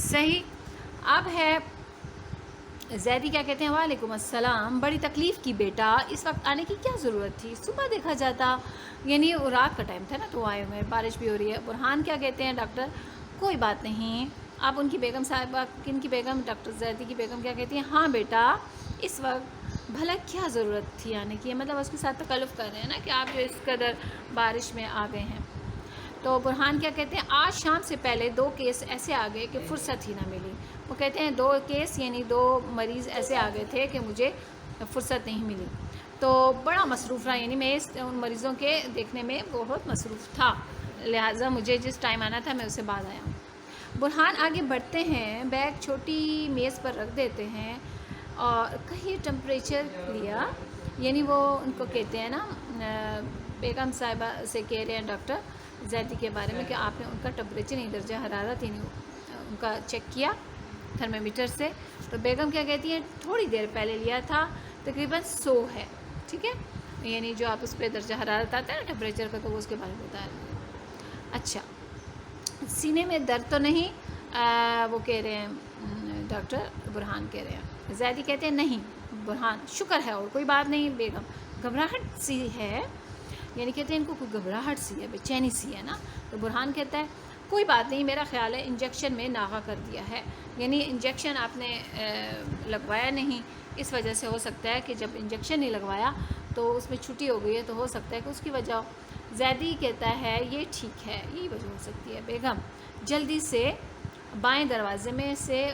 صحیح. اب ہے زیدی کیا کہتے ہیں، وعلیکم السلام، بڑی تکلیف کی بیٹا، اس وقت آنے کی کیا ضرورت تھی، صبح دیکھا جاتا. یعنی رات کا ٹائم تھا نا تو آئے ہوئے، بارش بھی ہو رہی ہے. برہان کیا کہتے ہیں، ڈاکٹر کوئی بات نہیں. آپ ان کی بیگم صاحبہ، کن کی بیگم، ڈاکٹر زیدی کی بیگم کیا کہتی ہیں، ہاں بیٹا اس وقت بھلا کیا ضرورت تھی آنے کی. مطلب اس کے ساتھ تکلف کر رہے ہیں نا کہ آپ جو اس قدر بارش میں آ گئے ہیں. تو برہان کیا کہتے ہیں، آج شام سے پہلے 2 کیس ایسے آ گئے کہ فرصت ہی نہ ملی. وہ کہتے ہیں 2 کیس یعنی 2 مریض ایسے آ گئے تھے کہ مجھے فرصت نہیں ملی. تو بڑا مصروف رہا، یعنی میں ان مریضوں کے دیکھنے میں بہت مصروف تھا، لہٰذا مجھے جس ٹائم آنا تھا میں اسے بعد آیا ہوں. برہان آگے بڑھتے ہیں، بیگ چھوٹی میز پر رکھ دیتے ہیں اور کہیں ٹمپریچر لیا. یعنی وہ ان کو کہتے ہیں نا، بیگم صاحبہ سے کہہ رہے ہیں ڈاکٹر زیدی کے بارے میں کہ آپ نے ان کا ٹمپریچر نہیں، درجہ حرارت یعنی ان کا چیک کیا تھرمو میٹر سے. تو بیگم کیا کہتی ہیں، تھوڑی دیر پہلے لیا تھا، تقریباً 100 ہے. ٹھیک ہے، یعنی جو آپ اس پہ درجہ حرارت آتا ہے نا ٹمپریچر کا، تو وہ اس کے بارے میں بتا رہے ہیں. اچھا، سینے میں درد تو نہیں، وہ کہہ رہے ہیں ڈاکٹر برہان کہہ رہے ہیں. زیدی کہتے ہیں نہیں. برہان شکر ہے اور کوئی بات نہیں. بیگم گھبراہٹ سی ہے، یعنی کہتے ہیں ان کو کوئی گھبراہٹ سی ہے، بے چینی سی ہے نا. تو برہان کہتا ہے کوئی بات نہیں، میرا خیال ہے انجیکشن میں ناغہ کر دیا ہے. یعنی انجیکشن آپ نے لگوایا نہیں، اس وجہ سے ہو سکتا ہے کہ جب انجیکشن نہیں لگوایا تو اس میں چھٹی ہو گئی ہے، تو ہو سکتا ہے کہ اس کی وجہ ہو. زیدی کہتا ہے یہ ٹھیک ہے، یہی وجہ ہو سکتی ہے. بیگم جلدی سے بائیں دروازے میں سے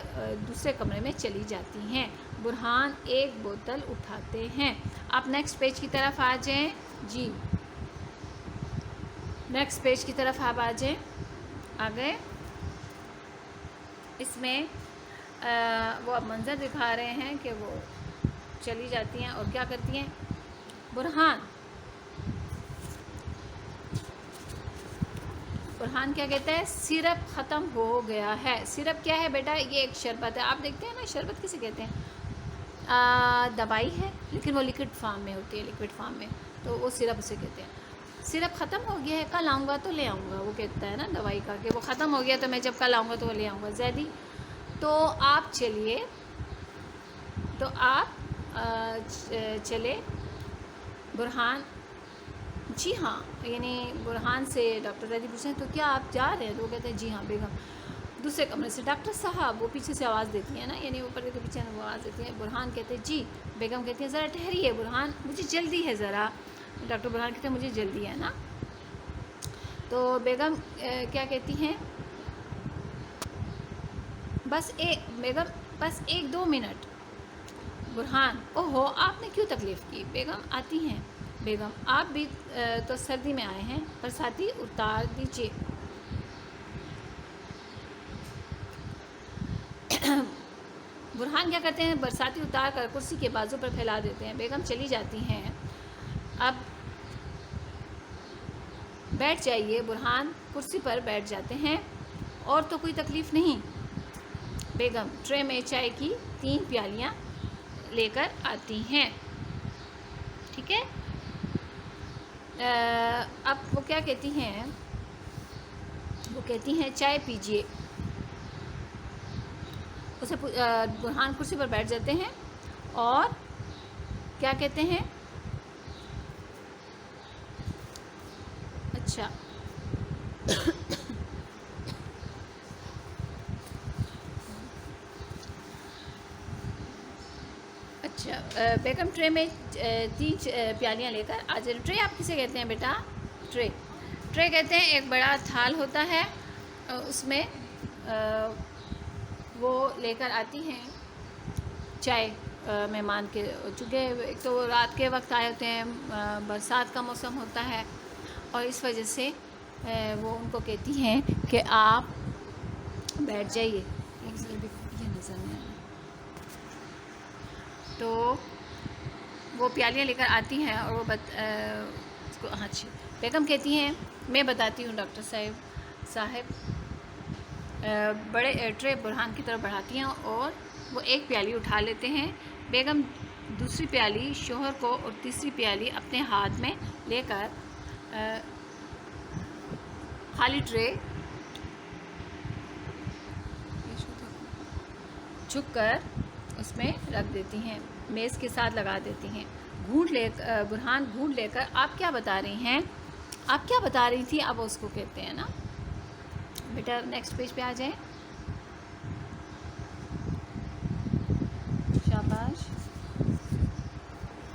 دوسرے کمرے میں چلی جاتی ہیں. برہان ایک بوتل اٹھاتے ہیں. آپ نیکسٹ پیج کی طرف آ جائیں. جی نیکسٹ پیج کی طرف آپ آ جائیں. آ گئے. اس میں وہ اب منظر دکھا رہے ہیں کہ وہ چلی جاتی ہیں اور کیا کرتی ہیں. برہان کیا کہتا ہے، سیرپ ختم ہو گیا ہے. سیرپ کیا ہے بیٹا، یہ ایک شربت ہے. آپ دیکھتے ہیں نا شربت کسے کہتے ہیں، دوائی ہے لیکن وہ لیکوڈ فارم میں ہوتی ہے، لیکوڈ فارم میں، تو وہ سیرپ اسے کہتے ہیں. سیرپ ختم ہو گیا ہے، کل آؤں گا تو لے آؤں گا. وہ کہتا ہے نا دوائی کا کہ وہ ختم ہو گیا تو میں جب کل آؤں گا تو وہ لے آؤں گا. زیدی تو آپ چلیے، تو آپ چلے. برہان جی ہاں، یعنی برہان سے ڈاکٹر زیدی پوچھیں تو کیا آپ جا رہے ہیں، تو وہ کہتے ہیں جی ہاں. بیگم دوسرے کمرے سے ڈاکٹر صاحب، وہ پیچھے سے آواز دیتی ہیں نا، یعنی اوپر کے پیچھے وہ آواز دیتی ہیں. برہان کہتے ہیں جی. بیگم کہتی ہیں ذرا ٹھہریے برہان، مجھے جلدی ہے ذرا. ڈاکٹر برہان کہتے ہیں مجھے جلدی ہے نا. تو بیگم کیا کہتی ہیں، بس ایک 2 منٹ. برہان اوہو آپ نے کیوں تکلیف کی. بیگم آتی ہیں. بیگم آپ بھی تو سردی میں آئے ہیں، برساتی اتار دیجیے. برہان کیا کرتے ہیں، برساتی اتار کر کرسی کے بازو پر پھیلا دیتے ہیں. بیگم چلی جاتی ہیں. اب بیٹھ جائیے. برہان کرسی پر بیٹھ جاتے ہیں. اور تو کوئی تکلیف نہیں. بیگم ٹرے میں چائے کی 3 پیالیاں لے کر آتی ہیں. ٹھیک ہے. اب وہ کیا کہتی ہیں، وہ کہتی ہیں چائے پیجیے. اسے برہان کرسی پر بیٹھ جاتے ہیں اور کیا کہتے ہیں، اچھا بیگم ٹرے میں 3 پیالیاں لے کر آ جائے. ٹرے آپ کسے کہتے ہیں بیٹا، ٹرے کہتے ہیں ایک بڑا تھال ہوتا ہے، اس میں وہ لے کر آتی ہیں چائے مہمان کے. چونکہ ایک تو رات کے وقت آئے ہوتے ہیں، برسات کا موسم ہوتا ہے اور اس وجہ سے وہ ان کو کہتی ہیں کہ آپ بیٹھ جائیے. یہ نظر نہیں آ رہا. تو وہ پیالیاں لے کر آتی ہیں اور وہ اس کو اچھی. بیگم کہتی ہیں میں بتاتی ہوں ڈاکٹر صاحب. بڑے ٹرے برہان کی طرف بڑھاتی ہیں اور وہ ایک پیالی اٹھا لیتے ہیں. بیگم دوسری پیالی شوہر کو اور تیسری پیالی اپنے ہاتھ میں لے کر خالی ٹرے جھک کر اس میں رکھ دیتی ہیں، میز کے ساتھ لگا دیتی ہیں۔ برہان گھونٹ لے کر آپ کیا بتا رہی ہیں، آپ کیا بتا رہی تھی، اب اس کو کہتے ہیں نا بیٹا نیکسٹ پیج پہ آ جائیں، شاباش۔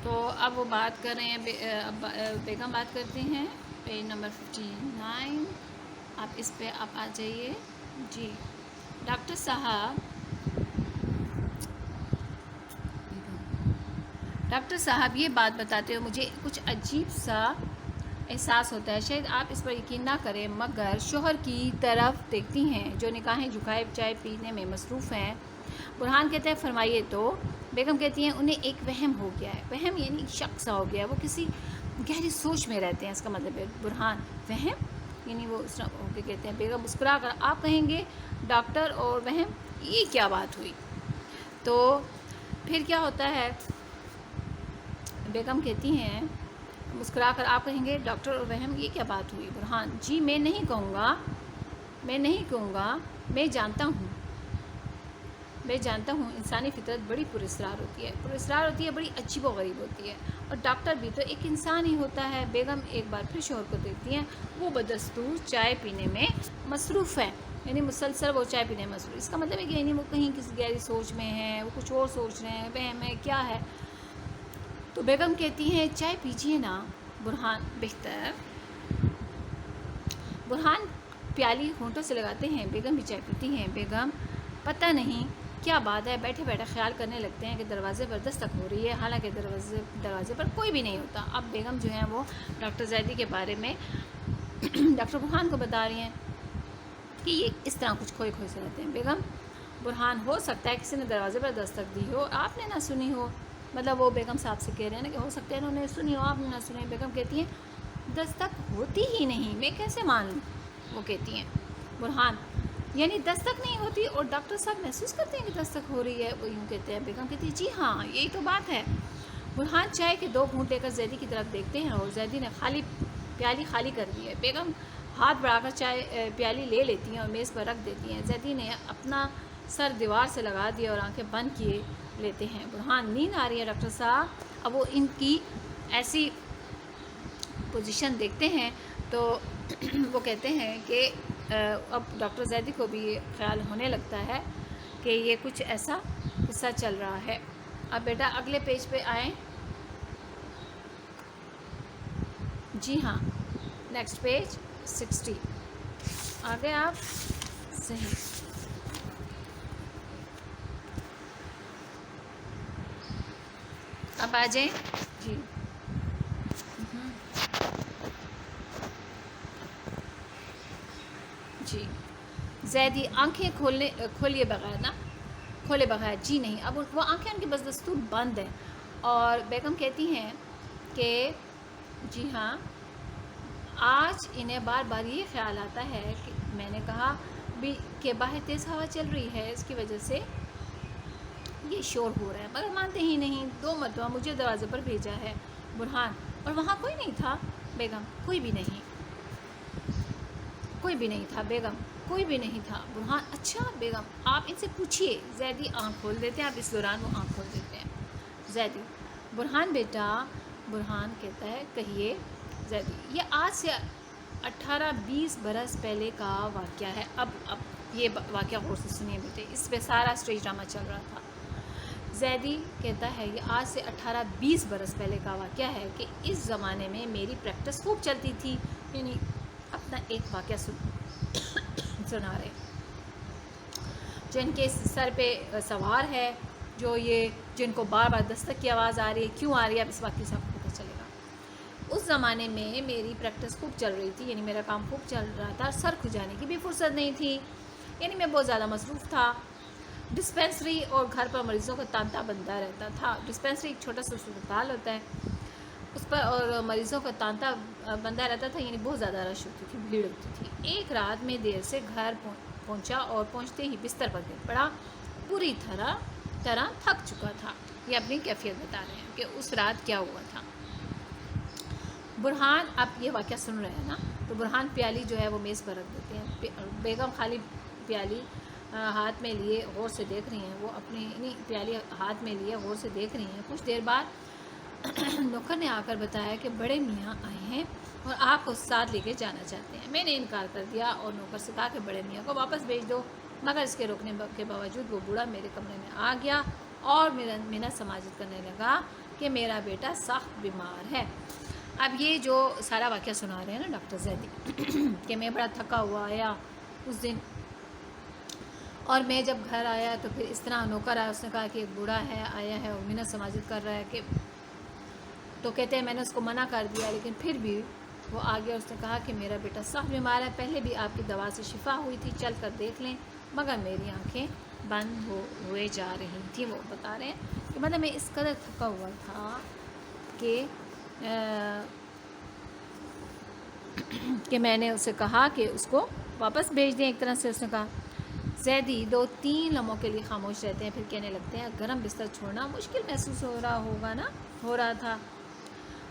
تو اب وہ بات کر رہے ہیں، بیگم بات کرتی ہیں، پیج نمبر 59، آپ اس پہ آپ آ جائیے۔ جی ڈاکٹر صاحب یہ بات بتاتے ہوئے مجھے کچھ عجیب سا احساس ہوتا ہے، شاید آپ اس پر یقین نہ کریں، مگر شوہر کی طرف دیکھتی ہیں جو نگاہیں جھکائے چائے پینے میں مصروف ہیں۔ برہان کہتے ہیں فرمائیے تو۔ بیگم کہتی ہیں انہیں ایک وہم ہو گیا ہے، وہم یعنی شک سا ہو گیا ہے، وہ کسی گہری سوچ میں رہتے ہیں، اس کا مطلب ہے برہان وہم یعنی وہ اس طرح ہو کے کہتے ہیں۔ بیگم مسکرا کر آپ کہیں گے ڈاکٹر اور وہم، یہ کیا بات ہوئی؟ تو پھر کیا ہوتا ہے، بیگم کہتی ہیں مسکرا کر آپ کہیں گے ڈاکٹر اور وہم، یہ کیا بات ہوئی؟ برہان جی میں نہیں کہوں گا، میں جانتا ہوں انسانی فطرت بڑی پراسرار ہوتی ہے، بڑی عجیب و غریب ہوتی ہے، اور ڈاکٹر بھی تو ایک انسان ہی ہوتا ہے۔ بیگم ایک بار پھر شوہر کو دیکھتی ہیں، وہ بدستور چائے پینے میں مصروف ہے، یعنی مسلسل وہ چائے پینے میں مصروف، اس کا مطلب ہے کہ یعنی وہ کہیں کسی گہری سوچ میں ہیں، وہ کچھ اور سوچ رہے ہیں، وہم ہے کیا ہے؟ تو بیگم کہتی ہیں چائے پیجیے نا برہان، بہتر۔ برہان پیالی ہونٹوں سے لگاتے ہیں، بیگم بھی چائے پیتی ہیں۔ بیگم پتہ نہیں کیا بات ہے، بیٹھے بیٹھے خیال کرنے لگتے ہیں کہ دروازے پر دستک ہو رہی ہے، حالانکہ دروازے پر کوئی بھی نہیں ہوتا۔ اب بیگم جو ہیں وہ ڈاکٹر زیدی کے بارے میں ڈاکٹر برہان کو بتا رہی ہیں کہ یہ اس طرح کچھ کھوئے سے رہتے ہیں۔ بیگم برہان ہو سکتا ہے کسی نے دروازے پر دستک دی ہو، آپ نے نہ سنی ہو، مطلب وہ بیگم صاحب سے کہہ رہے ہیں نا کہ ہو سکتا ہے انہوں نے سنی ہو، آپ نے نہ سنی۔ بیگم کہتی ہیں دستک ہوتی ہی نہیں، میں کیسے مان لوں؟ وہ کہتی ہیں برہان یعنی دستک نہیں ہوتی اور ڈاکٹر صاحب محسوس کرتے ہیں کہ دستک ہو رہی ہے، وہ یوں کہتے ہیں۔ بیگم کہتی ہے جی ہاں یہی تو بات ہے۔ برہان چائے کے 2 گھونٹ لے کر زیدی کی طرف دیکھتے ہیں اور زیدی نے پیالی خالی کر دی ہے۔ بیگم ہاتھ بڑھا کر چائے پیالی لے لیتی ہیں اور میز پر رکھ دیتی ہیں۔ زیدی نے اپنا سر دیوار سے لگا دیا اور آنکھیں بند کیے لیتے ہیں۔ برہان نیند آ رہی ہے ڈاکٹر صاحب۔ اب وہ ان کی ایسی پوزیشن دیکھتے ہیں تو وہ کہتے ہیں کہ اب ڈاکٹر زیدی کو بھی یہ خیال ہونے لگتا ہے کہ یہ کچھ ایسا قصہ چل رہا ہے۔ اب بیٹا اگلے پیج پہ آئیں، جی ہاں نیکسٹ پیج 60 آگے آپ صحیح۔ اب آ جائیں جی، جی زیدی آنکھیں کھولے بغیر جی نہیں، اب وہ آنکھیں ان کی بس دستور بند ہیں، اور بیگم کہتی ہیں کہ جی ہاں آج انہیں بار بار یہ خیال آتا ہے کہ میں نے کہا بھی کہ باہر تیز ہوا چل رہی ہے، اس کی وجہ سے یہ شور ہو رہا ہے، مگر مانتے ہی نہیں، 2 مرتبہ مجھے دروازے پر بھیجا ہے۔ برہان اور وہاں کوئی نہیں تھا؟ بیگم کوئی بھی نہیں تھا۔ بیگم کوئی بھی نہیں تھا۔ برہان اچھا بیگم آپ ان سے پوچھیے۔ زیدی آنکھ کھول دیتے ہیں، اب اس دوران وہ آنکھ کھول دیتے ہیں۔ زیدی برہان بیٹا، برہان کہتا ہے کہیے۔ زیدی یہ آج سے 18-20 برس پہلے کا واقعہ ہے۔ اب یہ واقعہ غور سے سنیے بیٹے، اس پہ سارا اسٹیج ڈرامہ چل رہا تھا۔ زیدی کہتا ہے یہ آج سے 18-20 برس پہلے کا واقعہ ہے کہ اس زمانے میں میری پریکٹس خوب چلتی تھی، یعنی اپنا ایک واقعہ سنا رہے جن کے سر پہ سوار ہے، جن کو بار بار دستک کی آواز آ رہی ہے، کیوں آ رہی ہے اب اس واقعے سے آپ کو پتہ چلے گا۔ اس زمانے میں میری پریکٹس خوب چل رہی تھی، یعنی میرا کام خوب چل رہا تھا، سر کھجانے کی بھی فرصت نہیں تھی، یعنی میں بہت زیادہ مصروف تھا۔ ڈسپینسری اور گھر پر مریضوں کا تانتا بنتا رہتا تھا۔ ڈسپینسری ایک چھوٹا سا اسپتال ہوتا ہے، اس پر اور مریضوں کا تانتا بندہ رہتا تھا، یعنی بہت زیادہ رش ہوتی تھی، بھیڑ ہوتی تھی۔ ایک رات میں دیر سے گھر پہنچا اور پہنچتے ہی بستر پر گر پڑا، پوری طرح تھک چکا تھا۔ یہ اپنی کیفیت بتا رہے ہیں کہ اس رات کیا ہوا تھا۔ برہان اب یہ واقعہ سن رہے ہیں نا، تو برہان پیالی جو ہے وہ میز پر رکھ دیتے ہیں۔ بیگم خالی پیالی ہاتھ میں لیے غور سے دیکھ رہی ہیں، وہ اپنی پیالی ہاتھ میں لیے غور سے دیکھ رہی ہیں۔ کچھ دیر بعد نوکر نے آ کر بتایا کہ بڑے میاں آئے ہیں اور آپ کو ساتھ لے کے جانا چاہتے ہیں۔ میں نے انکار کر دیا اور نوکر سے کہا کہ بڑے میاں کو واپس بھیج دو، مگر اس کے روکنے کے باوجود وہ بوڑھا میرے کمرے میں آ گیا اور منت سماجت کرنے لگا کہ میرا بیٹا سخت بیمار ہے۔ اب یہ جو سارا واقعہ سنا رہے ہیں نا ڈاکٹر زیدی کہ میں بڑا تھکا ہوا آیا اس دن، اور میں جب گھر آیا تو پھر اس طرح نوکر آیا، اس نے کہا کہ ایک بوڑھا ہے آیا ہے اور منت سماجت کر رہا ہے کہ، تو کہتے ہیں میں نے اس کو منع کر دیا لیکن پھر بھی وہ آ گیا، اس نے کہا کہ میرا بیٹا سخت بیمار ہے، پہلے بھی آپ کی دوا سے شفا ہوئی تھی، چل کر دیکھ لیں، مگر میری آنکھیں بند ہوئے جا رہی تھیں۔ وہ بتا رہے ہیں کہ مطلب میں اس قدر تھکا ہوا تھا کہ میں نے اسے کہا کہ اس کو واپس بھیج دیں۔ ایک طرح سے اس نے کہا۔ زیدی 2-3 لمحوں کے لیے خاموش رہتے ہیں، پھر کہنے لگتے ہیں گرم بستر چھوڑنا مشکل محسوس ہو رہا تھا،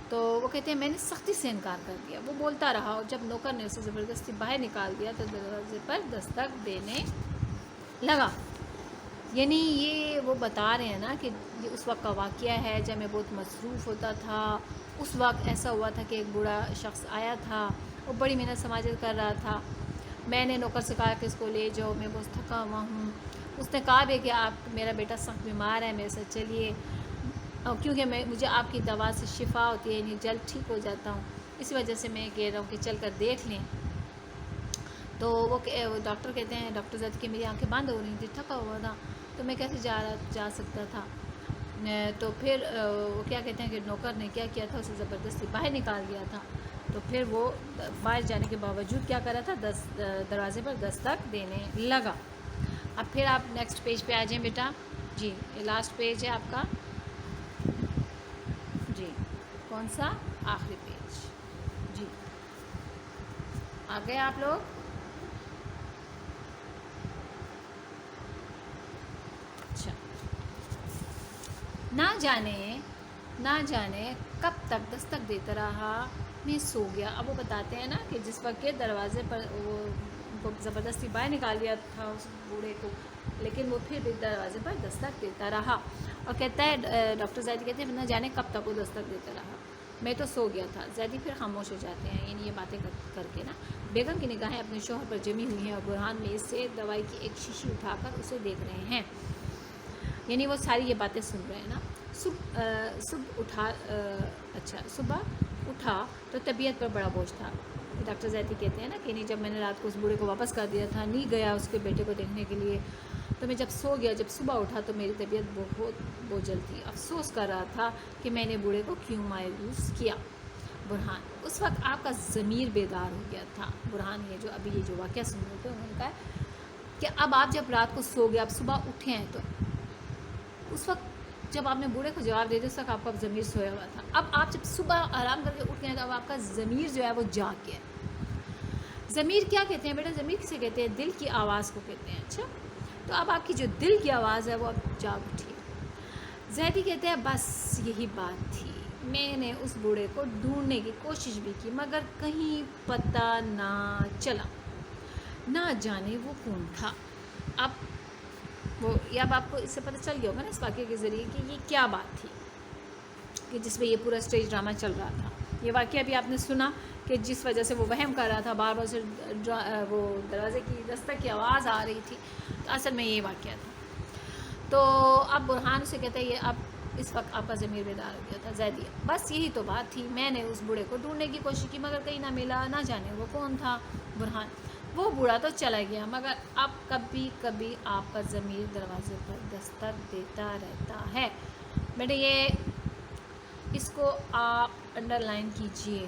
تو وہ کہتے ہیں میں نے سختی سے انکار کر دیا۔ وہ بولتا رہا اور جب نوکر نے اسے زبردستی باہر نکال دیا تو دروازے پر دستک دینے لگا۔ یعنی یہ وہ بتا رہے ہیں نا کہ یہ اس وقت کا واقعہ ہے جب میں بہت مصروف ہوتا تھا۔ اس وقت ایسا ہوا تھا کہ ایک بوڑھا شخص آیا تھا، وہ بڑی منت سماجت کر رہا تھا۔ میں نے نوکر سے کہا کہ اس کو لے جاؤ، میں بہت تھکا ہوا ہوں۔ اس نے کہا بھی کہ میرا بیٹا سخت بیمار ہے، میرے ساتھ چلیے، کیونکہ مجھے آپ کی دوا سے شفا ہوتی ہے، یعنی جلد ٹھیک ہو جاتا ہوں، اسی وجہ سے میں کہہ رہا ہوں کہ چل کر دیکھ لیں۔ تو وہ ڈاکٹر کہتے ہیں، ڈاکٹر زیدی کہ میری آنکھیں بند ہو رہی تھیں، تھکا ہوا تھا، تو میں کیسے جا سکتا تھا۔ تو پھر وہ کیا کہتے ہیں کہ نوکر نے کیا کیا تھا، اسے زبردستی باہر نکال دیا تھا۔ تو پھر وہ باہر جانے کے باوجود کیا کر رہا تھا، دروازے پر دستک دینے لگا۔ اب پھر آپ نیکسٹ پیج پہ آ جائیں بیٹا۔ جی یہ لاسٹ پیج ہے آپ کا، جی کون سا، آخری پیج۔ جی آ گئے آپ لوگ؟ اچھا، نہ جانے کب تک دستک دیتا رہا، میں سو گیا۔ اب وہ بتاتے ہیں نا کہ جس وقت کے دروازے پر وہ کو زبردستی باہر نکال دیا تھا اس بوڑھے کو، لیکن وہ پھر بھی دروازے پر دستک دیتا رہا، اور کہتا ہے ڈاکٹر زیدی کہتے ہیں نہ جانے کب تک وہ دستک دیتا رہا، میں تو سو گیا تھا۔ زیدی پھر خاموش ہو جاتے ہیں، یعنی یہ باتیں کر کے نا۔ بیگم کی نگاہیں اپنے شوہر پر جمی ہوئی ہیں اور برہان میں سے دوائی کی ایک شیشی اٹھا کر اسے دیکھ رہے ہیں، یعنی وہ ساری یہ باتیں سن رہے ہیں نا۔ صبح اٹھا تو طبیعت پر بڑا بوجھ تھا۔ ڈاکٹر زیدی کہتے ہیں نا کہ نہیں، جب میں نے رات کو اس بوڑھے کو واپس کر دیا تھا، نہیں گیا اس کے بیٹے کو دیکھنے کے لیے، تو میں جب سو گیا، جب صبح اٹھا تو میری طبیعت بہت بوجھل تھی، افسوس کر رہا تھا کہ میں نے بوڑھے کو کیوں مایوس کیا۔ برہان، اس وقت آپ کا ضمیر بیدار ہو گیا تھا۔ برہان یہ جو ابھی یہ جو واقعہ سن رہے تھے انہوں نے کہا کہ اب آپ جب رات کو سو گئے، آپ صبح اٹھے ہیں، تو اس وقت جب آپ نے بوڑھے کو جواب دے دیا، اس وقت آپ کا ضمیر سویا ہوا تھا۔ اب آپ جب صبح آرام کر کے اٹھ گئے ہیں تو اب آپ کا ضمیر جو ہے وہ جاگ گیا۔ ضمیر کیا کہتے ہیں بیٹا؟ ضمیر کسے کہتے ہیں؟ دل کی آواز کو کہتے ہیں۔ اچھا، تو اب آپ کی جو دل کی آواز ہے وہ اب جاگ اٹھی۔ زیدی کہتے ہیں بس یہی بات تھی، میں نے اس بوڑھے کو ڈھونڈنے کی کوشش بھی کی مگر کہیں پتہ نہ چلا، نہ جانے وہ کون تھا۔ اب آپ کو اس سے پتہ چل گیا ہوگا نا اس واقعے کے ذریعے کہ یہ کیا بات تھی کہ جس میں یہ پورا اسٹیج ڈرامہ چل رہا تھا۔ یہ واقعہ بھی آپ نے سنا کہ جس وجہ سے وہ وہم کر رہا تھا، بار بار سے وہ دروازے کی دستک کی آواز آ رہی تھی، تو اصل میں یہ واقعہ تھا۔ تو اب برہان سے کہتے ہیں یہ اب اس وقت آپ کا ضمیر بیدار ہو گیا تھا۔ زیدی، بس یہی تو بات تھی، میں نے اس بوڑھے کو ڈھونڈنے کی کوشش کی مگر کہیں نہ ملا، نہ جانے وہ کون تھا۔ برہان، وہ بوڑھا تو چلا گیا مگر اب کبھی کبھی آپ کا ضمیر دروازے پر دستک دیتا رہتا ہے۔ بیٹے یہ اس کو آپ انڈر لائن کیجئے،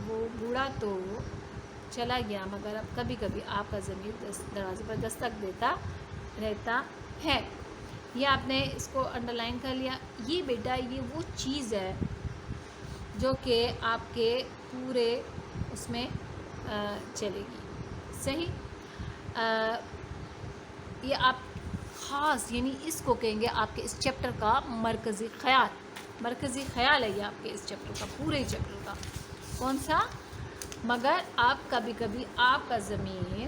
وہ بوڑھا تو چلا گیا مگر اب کبھی کبھی آپ کا ضمیر دروازے پر دستک دیتا رہتا ہے۔ یہ آپ نے اس کو انڈر لائن کر لیا۔ یہ بیٹا یہ وہ چیز ہے جو کہ آپ کے پورے اس میں چلے گی، صحیح۔ یہ آپ خاص یعنی اس کو کہیں گے آپ کے اس چیپٹر کا مرکزی خیال ہے، یہ آپ کے اس چیپٹر کا، پورے چیپٹر کا۔ کون سا؟ مگر آپ کبھی کبھی آپ کا ضمیر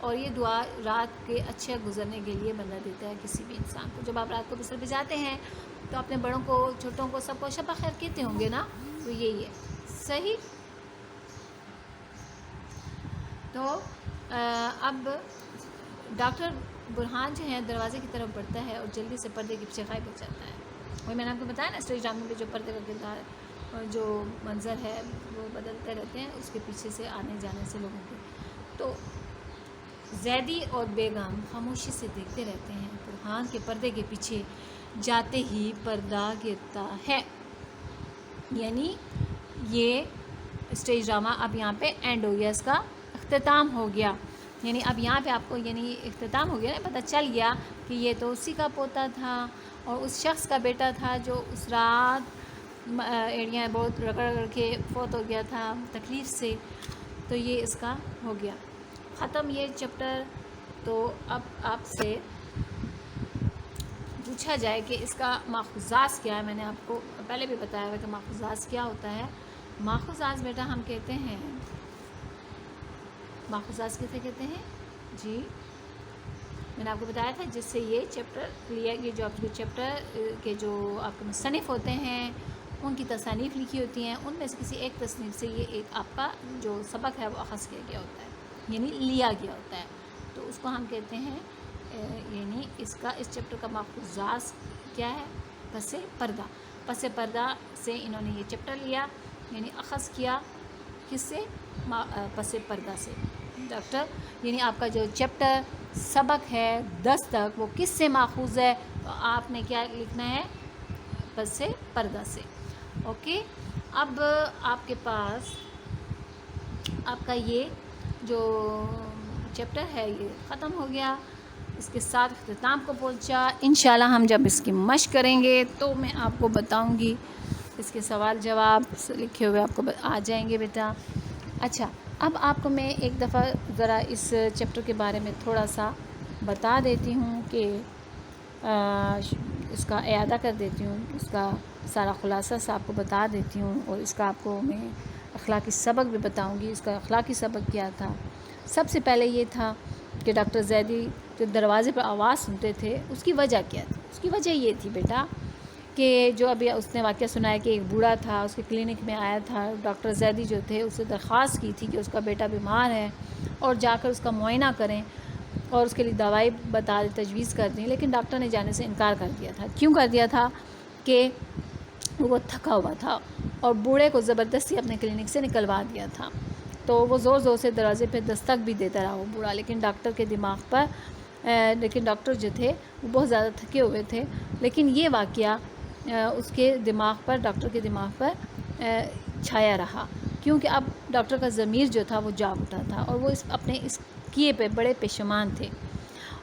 اور یہ دعا رات کے اچھے گزرنے کے لیے بندہ دیتا ہے کسی بھی انسان کو. جب آپ رات کو بستر پہ جاتے ہیں تو اپنے بڑوں کو چھوٹوں کو سب کو شب بخیر کہتے ہوں گے نا, تو یہی ہے. صحیح. تو اب ڈاکٹر برہان جو ہے دروازے کی طرف بڑھتا ہے اور جلدی سے پردے کے پیچھے غائب ہو جاتا ہے. وہی میں نے آپ کو بتایا نا اسٹیج ڈرامے میں جو پردے کا کردار اور جو منظر ہے وہ بدلتے رہتے ہیں اس کے پیچھے سے آنے جانے سے لوگوں کے. تو زیدی اور بیگم خاموشی سے دیکھتے رہتے ہیں. برہان کے پردے کے پیچھے جاتے ہی پردہ گرتا ہے. یعنی یہ اسٹیج ڈرامہ اب یہاں پہ اینڈ ہو گیا, اس کا اختتام ہو گیا. یعنی اب یہاں پہ آپ کو یعنی اختتام ہو گیا نا, پتہ چل گیا کہ یہ تو اسی کا پوتا تھا اور اس شخص کا بیٹا تھا جو اس رات ایڑیاں بہت رگڑ رگڑ کے فوت ہو گیا تھا تکلیف سے. تو یہ اس کا ہو گیا ختم یہ چیپٹر. تو اب آپ سے پوچھا جائے کہ اس کا ماخذات کیا ہے. میں نے آپ کو پہلے بھی بتایا ہوا کہ ماخذات کیا ہوتا ہے. ماخذات بیٹا ہم کہتے ہیں, ماخذات کیسے کہتے ہیں جی, میں نے آپ کو بتایا تھا جس سے یہ چیپٹر لیا, یہ جو آپ کے چیپٹر کے جو آپ کے مصنف ہوتے ہیں ان کی تصانیف لکھی ہوتی ہیں, ان میں سے کسی ایک تصنیف سے یہ ایک آپ کا جو سبق ہے وہ اخذ کیا گیا ہوتا ہے, یعنی لیا گیا ہوتا ہے. تو اس کو ہم کہتے ہیں یعنی اس چیپٹر کا ماخذات کیا ہے, پس پردہ. پس پردہ سے انہوں نے یہ چیپٹر لیا, یعنی اخذ کیا کس سے, پس پردہ سے. ڈاکٹر یعنی آپ کا جو چیپٹر سبق ہے 10 تک وہ کس سے ماخوذ ہے, تو آپ نے کیا لکھنا ہے, پس پردہ سے. اوکے. اب آپ کے پاس آپ کا یہ جو چیپٹر ہے یہ ختم ہو گیا, اس کے ساتھ اختتام کو پہنچا. انشاءاللہ ہم جب اس کی مشق کریں گے تو میں آپ کو بتاؤں گی, اس کے سوال جواب لکھے ہوئے آپ کو آ جائیں گے بیٹا. اچھا, اب آپ کو میں ایک دفعہ ذرا اس چیپٹر کے بارے میں تھوڑا سا بتا دیتی ہوں کہ اس کا اعادہ کر دیتی ہوں, اس کا سارا خلاصہ سا آپ کو بتا دیتی ہوں, اور اس کا آپ کو میں اخلاقی سبق بھی بتاؤں گی. اس کا اخلاقی سبق کیا تھا؟ سب سے پہلے یہ تھا کہ ڈاکٹر زیدی جو دروازے پر آواز سنتے تھے اس کی وجہ کیا تھی. اس کی وجہ یہ تھی بیٹا کہ جو ابھی اس نے واقعہ سنایا کہ ایک بوڑھا تھا اس کے کلینک میں آیا تھا, ڈاکٹر زیدی جو تھے اس سے درخواست کی تھی کہ اس کا بیٹا بیمار ہے اور جا کر اس کا معائنہ کریں اور اس کے لیے دوائی بتا دیں, تجویز کر دیں. لیکن ڈاکٹر نے جانے سے انکار کر دیا تھا. کیوں کر دیا تھا؟ کہ وہ تھکا ہوا تھا اور بوڑھے کو زبردستی اپنے کلینک سے نکلوا دیا تھا. تو وہ زور زور سے دروازے پہ دستک بھی دیتا رہا وہ بوڑھا, لیکن ڈاکٹر جو تھے وہ بہت زیادہ تھکے ہوئے تھے. لیکن یہ واقعہ اس کے دماغ پر, ڈاکٹر کے دماغ پر چھایا رہا, کیونکہ اب ڈاکٹر کا ضمیر جو تھا وہ جاگ اٹھا تھا اور وہ اپنے اس کیے پہ بڑے پشیمان تھے.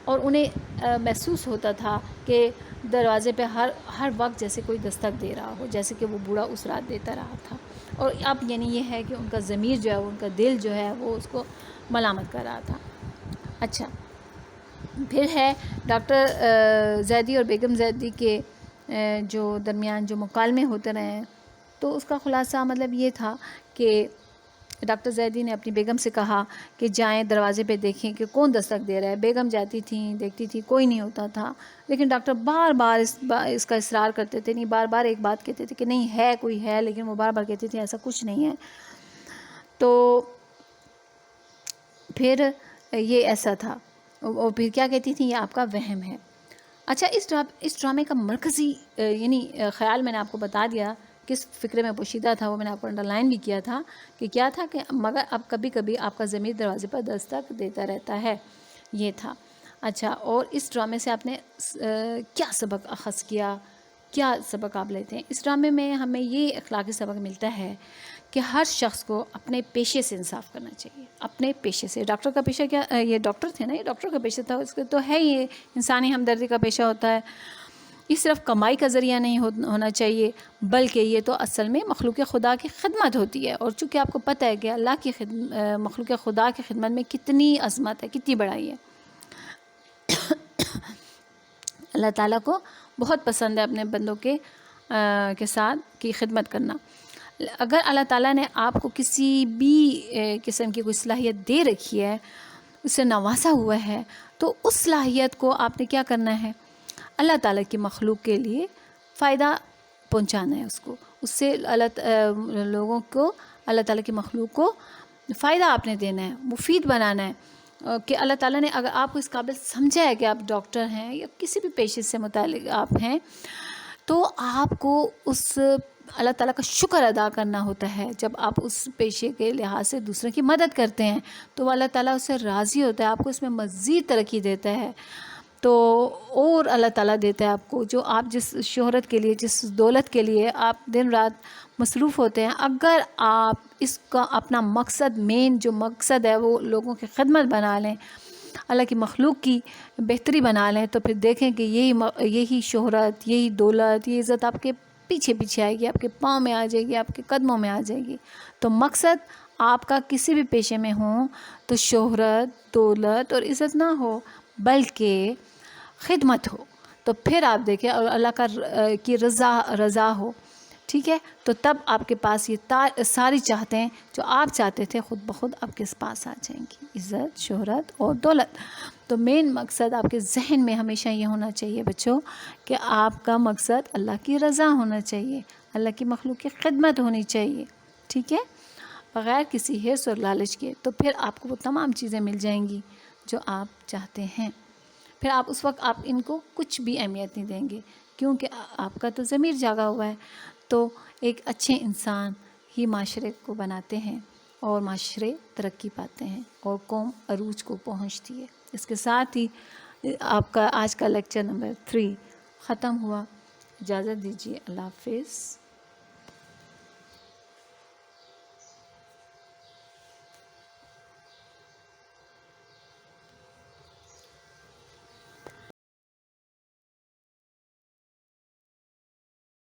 اور انہیں محسوس ہوتا تھا کہ دروازے پہ ہر وقت جیسے کوئی دستک دے رہا ہو, جیسے کہ وہ بوڑھا اس رات دیتا رہا تھا. اور اب یعنی یہ ہے کہ ان کا ضمیر جو ہے, ان کا دل جو ہے وہ اس کو ملامت کر رہا تھا. اچھا, پھر ہے ڈاکٹر زیدی اور بیگم زیدی کے جو درمیان جو مکالمے ہوتے رہے, تو اس کا خلاصہ مطلب یہ تھا کہ ڈاکٹر زیدی نے اپنی بیگم سے کہا کہ جائیں دروازے پہ دیکھیں کہ کون دستک دے رہا ہے. بیگم جاتی تھیں, دیکھتی تھی, کوئی نہیں ہوتا تھا. لیکن ڈاکٹر بار بار اس کا اصرار کرتے تھے, نہیں بار بار ایک بات کہتے تھے کہ نہیں ہے, کوئی ہے, لیکن وہ بار بار کہتے تھے ایسا کچھ نہیں ہے. تو پھر یہ ایسا تھا, اور پھر کیا کہتی تھیں, یہ آپ کا وہم ہے. اچھا, اس ڈرامے کا مرکزی یعنی خیال میں نے آپ کو بتا دیا کس فکرے میں پوشیدہ تھا, وہ میں نے آپ کو انڈر لائن بھی کیا تھا کہ کیا تھا, کہ مگر اب کبھی کبھی آپ کا ضمیر دروازے پر دستک دیتا رہتا ہے, یہ تھا. اچھا, اور اس ڈرامے سے آپ نے کیا سبق اخذ کیا, کیا سبق آپ لیتے ہیں؟ اس ڈرامے میں ہمیں یہ اخلاقی سبق ملتا ہے کہ ہر شخص کو اپنے پیشے سے انصاف کرنا چاہیے, اپنے پیشے سے. ڈاکٹر کا پیشہ کیا, یہ ڈاکٹر تھے نا, یہ ڈاکٹر کا پیشہ تھا, اس کے تو ہے یہ انسانی ہمدردی کا پیشہ ہوتا ہے. یہ صرف کمائی کا ذریعہ نہیں ہونا چاہیے, بلکہ یہ تو اصل میں مخلوق خدا کی خدمت ہوتی ہے. اور چونکہ آپ کو پتہ ہے کہ اللہ کی مخلوق خدا کی خدمت میں کتنی عظمت ہے, کتنی بڑائی ہے. اللہ تعالیٰ کو بہت پسند ہے اپنے بندوں کے ساتھ کی خدمت کرنا. اگر اللہ تعالیٰ نے آپ کو کسی بھی قسم کی کوئی صلاحیت دے رکھی ہے اسے نوازا ہوا ہے، تو اس صلاحیت کو آپ نے کیا کرنا ہے، اللہ تعالیٰ کی مخلوق کے لیے فائدہ پہنچانا ہے، اس کو، اس سے لوگوں کو، اللہ تعالیٰ کی مخلوق کو فائدہ آپ نے دینا ہے، مفید بنانا ہے، کہ اللہ تعالیٰ نے اگر آپ کو اس قابل سمجھا ہے کہ آپ ڈاکٹر ہیں یا کسی بھی پیشے سے متعلق آپ ہیں، تو آپ کو اس اللہ تعالیٰ کا شکر ادا کرنا ہوتا ہے. جب آپ اس پیشے کے لحاظ سے دوسروں کی مدد کرتے ہیں تو وہ اللہ تعالیٰ اس سے راضی ہوتا ہے، آپ کو اس میں مزید ترقی دیتا ہے، تو اور اللہ تعالیٰ دیتا ہے آپ کو، جو آپ جس شہرت کے لیے، جس دولت کے لیے آپ دن رات مصروف ہوتے ہیں، اگر آپ اس کا اپنا مقصد، مین جو مقصد ہے وہ لوگوں کی خدمت بنا لیں، اللہ کی مخلوق کی بہتری بنا لیں، تو پھر دیکھیں کہ یہی شہرت، یہی دولت، یہ عزت آپ کے پیچھے پیچھے آئے گی، آپ کے پاؤں میں آ جائے گی، آپ کے قدموں میں آ جائے گی. تو مقصد آپ کا کسی بھی پیشے میں ہو تو شہرت، دولت اور عزت نہ ہو، بلکہ خدمت ہو، تو پھر آپ دیکھیں، اور اللہ کی رضا ہو، ٹھیک ہے، تو تب آپ کے پاس یہ ساری چاہتیں جو آپ چاہتے تھے خود بخود آپ کے پاس آ جائیں گی، عزت، شہرت اور دولت. تو مین مقصد آپ کے ذہن میں ہمیشہ یہ ہونا چاہیے بچوں کہ آپ کا مقصد اللہ کی رضا ہونا چاہیے، اللہ کی مخلوق کی خدمت ہونی چاہیے، ٹھیک ہے، بغیر کسی حرص اور لالچ کے. تو پھر آپ کو وہ تمام چیزیں مل جائیں گی جو آپ چاہتے ہیں. پھر آپ اس وقت آپ ان کو کچھ بھی اہمیت نہیں دیں گے، کیونکہ آپ کا تو ضمیر جاگا ہوا ہے. تو ایک اچھے انسان ہی معاشرے کو بناتے ہیں، اور معاشرے ترقی پاتے ہیں، اور قوم عروج کو پہنچتی ہے. اس کے ساتھ ہی آپ کا آج کا لیکچر نمبر 3 ختم ہوا. اجازت دیجیے، اللہ حافظ.